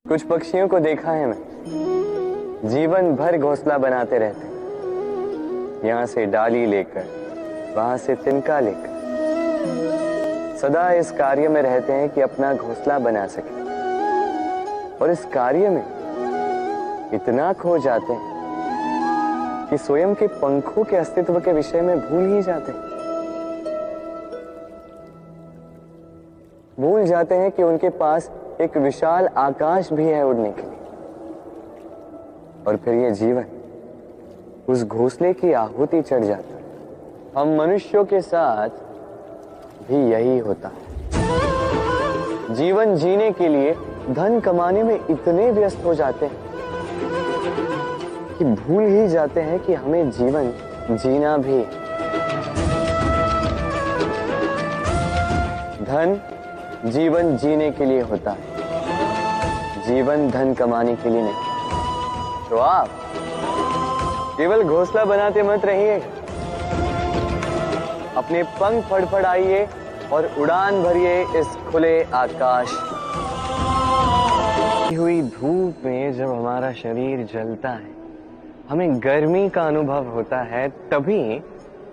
कुछ पक्षियों को देखा है मैं, जीवन भर घोंसला बनाते रहते हैं। यहाँ से डाली लेकर, वहां से तिनका लेकर, सदा इस कार्य में रहते हैं कि अपना घोंसला बना सके। और इस कार्य में इतना खो जाते हैं कि स्वयं के पंखों के अस्तित्व के विषय में भूल ही जाते हैं। भूल जाते हैं कि उनके पास एक विशाल आकाश भी है उड़ने के लिए। और फिर ये जीवन उस घोंसले की आहुति चढ़ जाता है। हम मनुष्यों के साथ भी यही होता है। जीवन जीने के लिए धन कमाने में इतने व्यस्त हो जाते हैं कि भूल ही जाते हैं कि हमें जीवन जीना भी है। धन जीवन जीने के लिए होता है, जीवन धन कमाने के लिए नहीं। तो आप केवल घोंसला बनाते मत रहिए, अपने पंख फड़फड़ाइए और उड़ान भरिए इस खुले आकाश। हुई धूप में जब हमारा शरीर जलता है, हमें गर्मी का अनुभव होता है। तभी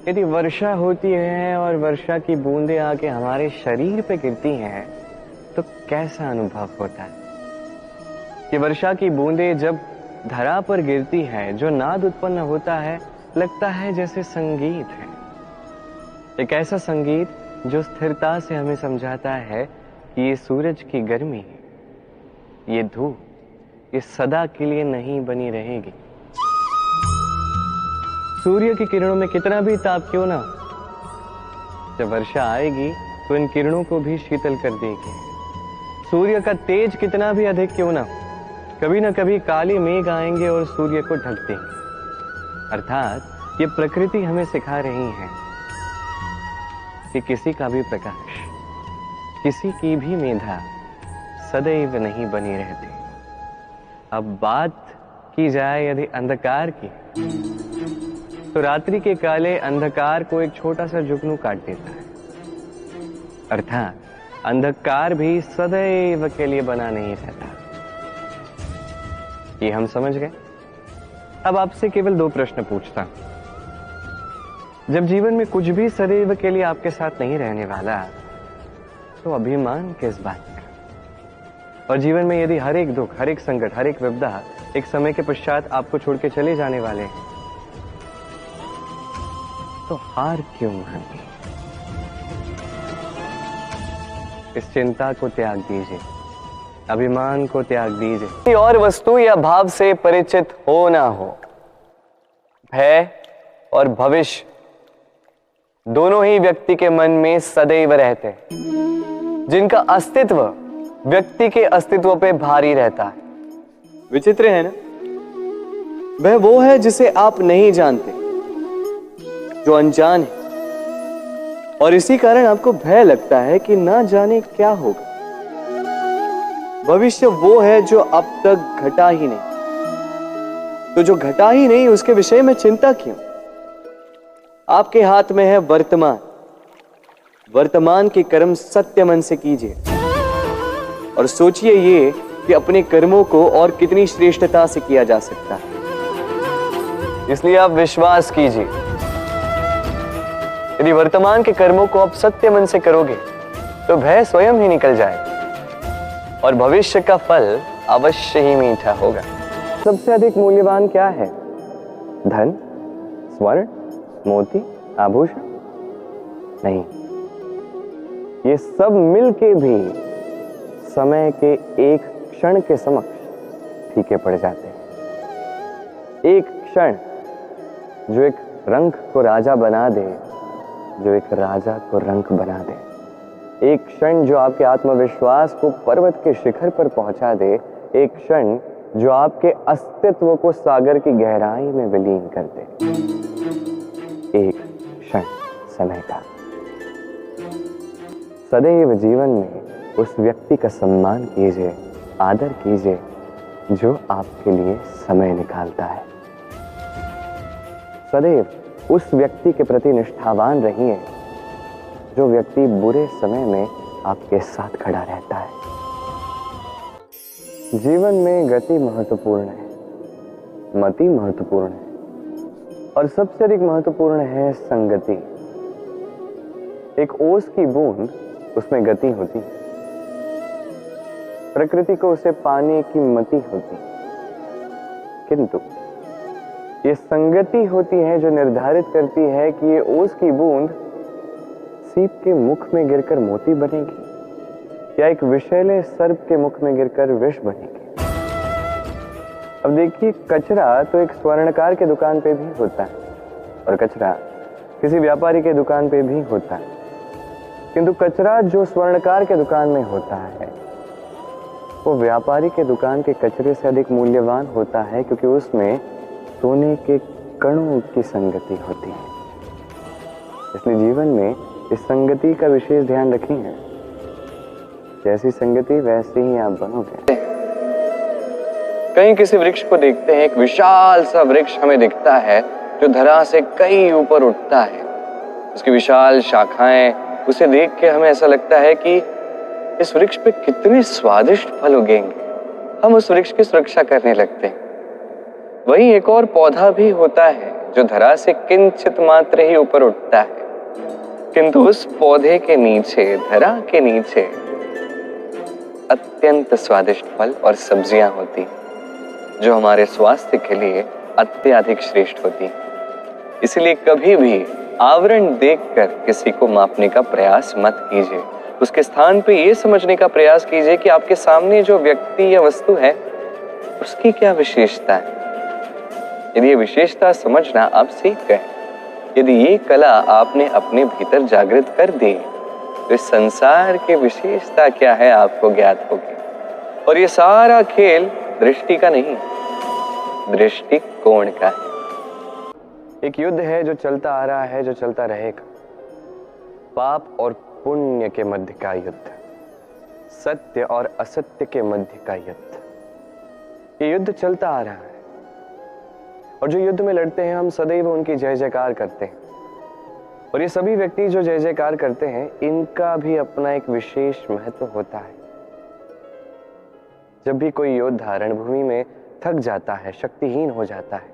यदि वर्षा होती है और वर्षा की बूंदें आके हमारे शरीर पे गिरती हैं, तो कैसा अनुभव होता है। कि वर्षा की बूंदें जब धरा पर गिरती है, जो नाद उत्पन्न होता है, लगता है जैसे संगीत है। एक ऐसा संगीत जो स्थिरता से हमें समझाता है कि ये सूरज की गर्मी, ये धूप, ये सदा के लिए नहीं बनी रहेगी। सूर्य की किरणों में कितना भी ताप क्यों ना, जब वर्षा आएगी तो इन किरणों को भी शीतल कर देगी। सूर्य का तेज कितना भी अधिक क्यों ना, कभी ना कभी काले मेघ आएंगे और सूर्य को ढक देंगे। अर्थात ये प्रकृति हमें सिखा रही है कि किसी का भी प्रकाश, किसी की भी मेधा सदैव नहीं बनी रहती। अब बात की जाए यदि अंधकार की, तो रात्रि के काले अंधकार को एक छोटा सा जुगनू काट देता है। अर्थात अंधकार भी सदैव के लिए बना नहीं रहता। ये हम समझ गए। अब आपसे केवल दो प्रश्न पूछता हूं। जब जीवन में कुछ भी सदैव के लिए आपके साथ नहीं रहने वाला, तो अभिमान किस बात का। और जीवन में यदि हर एक दुख, हर एक संकट, हर एक विपदा एक समय के पश्चात आपको छोड़ के चले जाने वाले हैं, तो हार क्यों माननी। इस चिंता को त्याग दीजिए, अभिमान को त्याग दीजिए। किसी और वस्तु या भाव से परिचित हो ना हो, भय और भविष्य दोनों ही व्यक्ति के मन में सदैव रहते हैं, जिनका अस्तित्व व्यक्ति के अस्तित्व पे भारी रहता है। विचित्र है ना। वह वो है जिसे आप नहीं जानते, जो अनजान है, और इसी कारण आपको भय लगता है कि ना जाने क्या होगा। भविष्य वो है जो अब तक घटा ही नहीं, तो जो घटा ही नहीं उसके विषय में चिंता क्यों। आपके हाथ में है वर्तमान। वर्तमान के कर्म सत्य मन से कीजिए और सोचिए ये कि अपने कर्मों को और कितनी श्रेष्ठता से किया जा सकता है। इसलिए आप विश्वास कीजिए, यदि वर्तमान के कर्मों को आप सत्य मन से करोगे तो भय स्वयं ही निकल जाएगा और भविष्य का फल अवश्य ही मीठा होगा। सबसे अधिक मूल्यवान क्या है? धन, स्वर्ण, मोती, आभूषण? नहीं, ये सब मिलके भी समय के एक क्षण के समक्ष फीके पड़ जाते हैं। एक क्षण जो एक रंक को राजा बना दे, जो एक राजा को रंक बना दे। एक क्षण जो आपके आत्मविश्वास को पर्वत के शिखर पर पहुंचा दे। एक क्षण जो आपके अस्तित्व को सागर की गहराई में विलीन कर दे। एक क्षण समय का। सदैव जीवन में उस व्यक्ति का सम्मान कीजिए, आदर कीजिए जो आपके लिए समय निकालता है। सदैव उस व्यक्ति के प्रति निष्ठावान रहिए जो व्यक्ति बुरे समय में आपके साथ खड़ा रहता है। जीवन में गति महत्वपूर्ण है, मति महत्वपूर्ण है और सबसे अधिक महत्वपूर्ण है संगति। एक ओस की बूंद, उसमें गति होती है। प्रकृति को उसे पाने की मति होती है, किंतु ये संगति होती है जो निर्धारित करती है कि ये ओस की बूंद सीप के मुख में गिरकर मोती बनेगी या एक विषैले सर्प के मुख में गिरकर विष बनेगी। अब देखिए, कचरा तो एक स्वर्णकार के दुकान पे भी होता है और कचरा किसी व्यापारी के दुकान पे भी होता है, किंतु कचरा जो स्वर्णकार के दुकान में होता है वो व्यापारी के दुकान के कचरे से अधिक मूल्यवान होता है, क्योंकि उसमें सोने के कणों की संगति होती है। इसलिए जीवन में इस संगति का विशेष ध्यान रखिए। जैसी संगति वैसे ही आप बनोगे। कहीं किसी वृक्ष को देखते हैं, एक विशाल सा वृक्ष हमें दिखता है जो धरा से कई ऊपर उठता है। उसकी विशाल शाखाएं, उसे देख के हमें ऐसा लगता है कि इस वृक्ष पे कितने स्वादिष्ट फल उगेंगे। हम उस वृक्ष की सुरक्षा करने लगते हैं। वहीं एक और पौधा भी होता है जो धरा से किंचित मात्र ही ऊपर उठता है, किंतु उस पौधे के नीचे, धरा के नीचे अत्यंत स्वादिष्ट फल और सब्जियां होती जो हमारे स्वास्थ्य के लिए अत्यधिक श्रेष्ठ होती। इसलिए कभी भी आवरण देखकर किसी को मापने का प्रयास मत कीजिए। उसके स्थान पे ये समझने का प्रयास कीजिए कि आपके सामने जो व्यक्ति या वस्तु है उसकी क्या विशेषता है। यदि ये विशेषता समझना आप सीख गए, यदि ये कला आपने अपने भीतर जागृत कर दी, तो इस संसार की विशेषता क्या है आपको ज्ञात होगी। और ये सारा खेल दृष्टि का नहीं, दृष्टिकोण का है। एक युद्ध है जो चलता आ रहा है, जो चलता रहेगा। पाप और पुण्य के मध्य का युद्ध, सत्य और असत्य के मध्य का युद्ध। ये युद्ध चलता आ रहा है और जो युद्ध में लड़ते हैं हम सदैव उनकी जय जयकार करते हैं। और ये सभी व्यक्ति जो जय जयकार करते हैं, इनका भी अपना एक विशेष महत्व होता है। जब भी कोई योद्धा रणभूमि में थक जाता है, शक्तिहीन हो जाता है,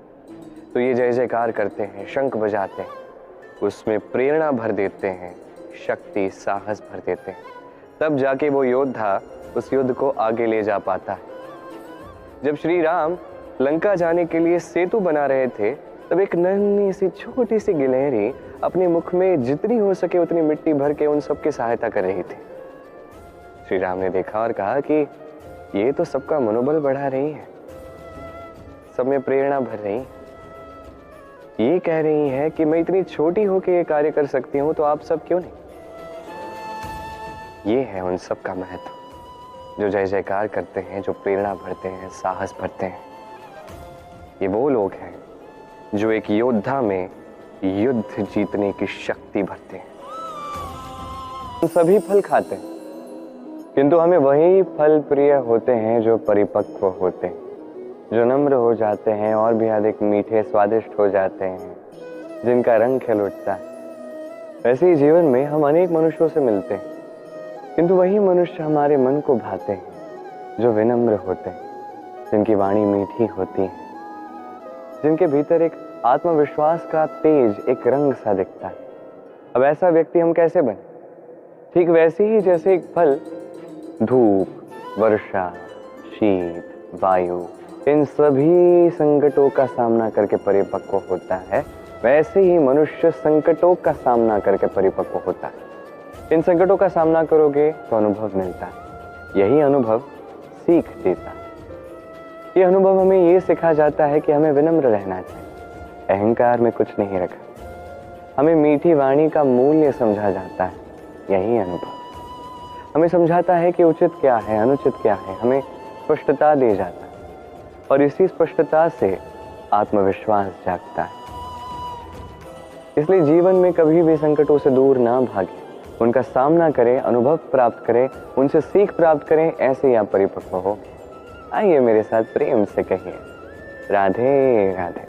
तो ये जय जयकार करते हैं, शंख बजाते हैं, उसमें प्रेरणा भर देते हैं, शक्ति साहस भर देते हैं। तब जाके वो योद्धा उस युद्ध को आगे ले जा पाता है। जब श्री राम लंका जाने के लिए सेतु बना रहे थे, तब एक नन्ही सी छोटी सी गिलहरी अपने मुख में जितनी हो सके उतनी मिट्टी भर के उन सबकी सहायता कर रही थी। श्री राम ने देखा और कहा कि ये तो सबका मनोबल बढ़ा रही है, सब में प्रेरणा भर रही है। ये कह रही है कि मैं इतनी छोटी होकर ये कार्य कर सकती हूं, तो आप सब क्यों नहीं। ये है उन सब का महत्व, जो जय जयकार करते हैं, जो प्रेरणा भरते हैं, साहस भरते हैं। ये वो लोग हैं जो एक योद्धा में युद्ध जीतने की शक्ति भरते हैं। हम सभी फल खाते हैं, किंतु हमें वही फल प्रिय होते हैं जो परिपक्व होते हैं, जो नम्र हो जाते हैं और भी अधिक मीठे स्वादिष्ट हो जाते हैं, जिनका रंग खिल उठता है। वैसे ही जीवन में हम अनेक मनुष्यों से मिलते हैं, किंतु वही मनुष्य हमारे मन को भाते हैं जो विनम्र होते हैं, जिनकी वाणी मीठी होती है, जिनके भीतर एक आत्मविश्वास का तेज, एक रंग सा दिखता है। अब ऐसा व्यक्ति हम कैसे बने? ठीक वैसे ही जैसे एक फल धूप, वर्षा, शीत, वायु, इन सभी संकटों का सामना करके परिपक्व होता है, वैसे ही मनुष्य संकटों का सामना करके परिपक्व होता है। इन संकटों का सामना करोगे तो अनुभव मिलता है, यही अनुभव सीख देता है। ये अनुभव हमें ये सिखा जाता है कि हमें विनम्र रहना चाहिए, अहंकार में कुछ नहीं रखा। हमें मीठी वाणी का मूल्य समझा जाता है, यही अनुभव हमें समझाता है कि उचित क्या है, अनुचित क्या है, हमें स्पष्टता दे जाता है और इसी स्पष्टता से आत्मविश्वास जागता है। इसलिए जीवन में कभी भी संकटों से दूर ना भागे, उनका सामना करें, अनुभव प्राप्त करें, उनसे सीख प्राप्त करें, ऐसे ही आप परिपक्व हो। आइए मेरे साथ प्रेम से कहिए, राधे राधे।